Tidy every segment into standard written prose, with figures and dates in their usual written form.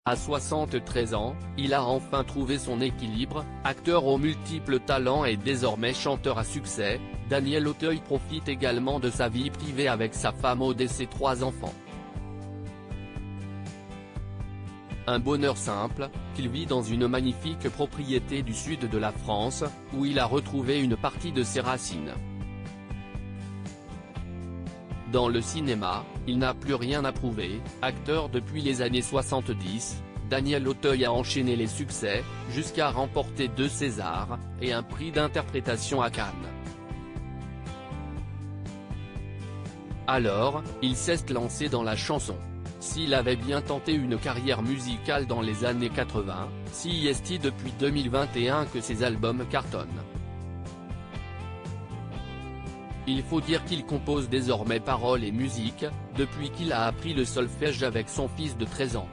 À 73 ans, il a enfin trouvé son équilibre. Acteur aux multiples talents et désormais chanteur à succès, Daniel Auteuil profite également de sa vie privée avec sa femme Aude et ses 3 enfants. Un bonheur simple, qu'il vit dans une magnifique propriété du sud de la France, où il a retrouvé une partie de ses racines. Dans le cinéma, il n'a plus rien à prouver. Acteur depuis les années 70, Daniel Auteuil a enchaîné les succès, jusqu'à remporter 2 Césars, et un prix d'interprétation à Cannes. Alors, il s'est lancé dans la chanson. S'il avait bien tenté une carrière musicale dans les années 80, si est-il depuis 2021 que ses albums cartonnent. Il faut dire qu'il compose désormais paroles et musique, depuis qu'il a appris le solfège avec son fils de 13 ans.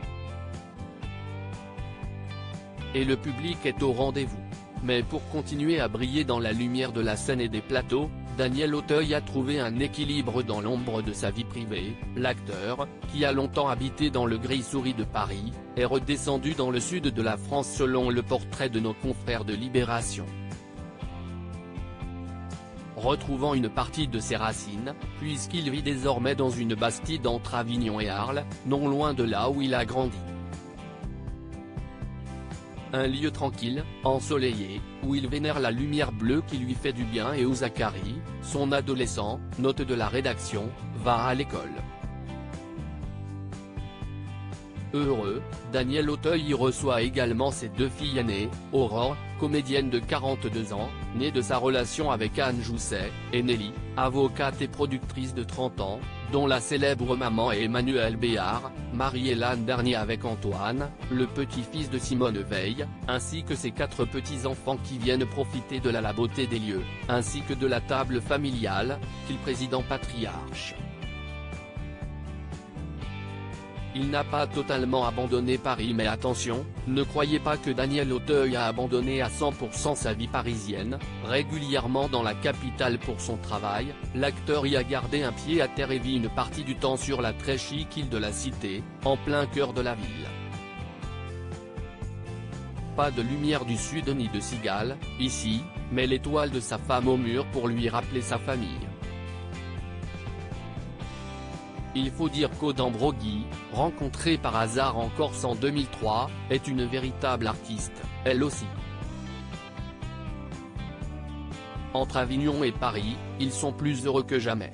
Et le public est au rendez-vous. Mais pour continuer à briller dans la lumière de la scène et des plateaux, Daniel Auteuil a trouvé un équilibre dans l'ombre de sa vie privée. L'acteur, qui a longtemps habité dans le Gris-Souris de Paris, est redescendu dans le sud de la France selon le portrait de nos confrères de Libération. Retrouvant une partie de ses racines, puisqu'il vit désormais dans une bastide entre Avignon et Arles, non loin de là où il a grandi. Un lieu tranquille, ensoleillé, où il vénère la lumière bleue qui lui fait du bien et où Zachary, son adolescent, note de la rédaction, va à l'école. Heureux, Daniel Auteuil y reçoit également ses 2 filles aînées, Aurore, comédienne de 42 ans, née de sa relation avec Anne Jousset, et Nelly, avocate et productrice de 30 ans, dont la célèbre maman est Emmanuelle Béard, mariée l'an dernier avec Antoine, le petit-fils de Simone Veil, ainsi que ses 4 petits-enfants qui viennent profiter de la beauté des lieux, ainsi que de la table familiale, qu'il préside en patriarche. Il n'a pas totalement abandonné Paris, mais attention, ne croyez pas que Daniel Auteuil a abandonné à 100% sa vie parisienne. Régulièrement dans la capitale pour son travail, l'acteur y a gardé un pied à terre et vit une partie du temps sur la très chic île de la Cité, en plein cœur de la ville. Pas de lumière du sud ni de cigale, ici, mais l'étoile de sa femme au mur pour lui rappeler sa famille. Il faut dire qu'Aude Ambroggi, rencontrée par hasard en Corse en 2003, est une véritable artiste, elle aussi. Entre Avignon et Paris, ils sont plus heureux que jamais.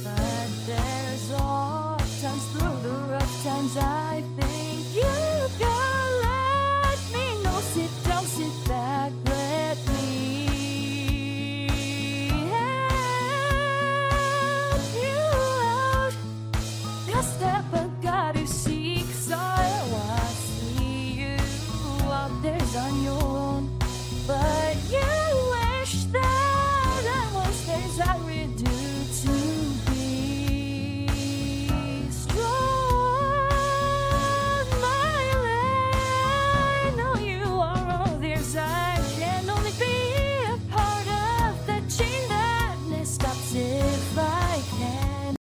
But there's all times through the rough times I've been.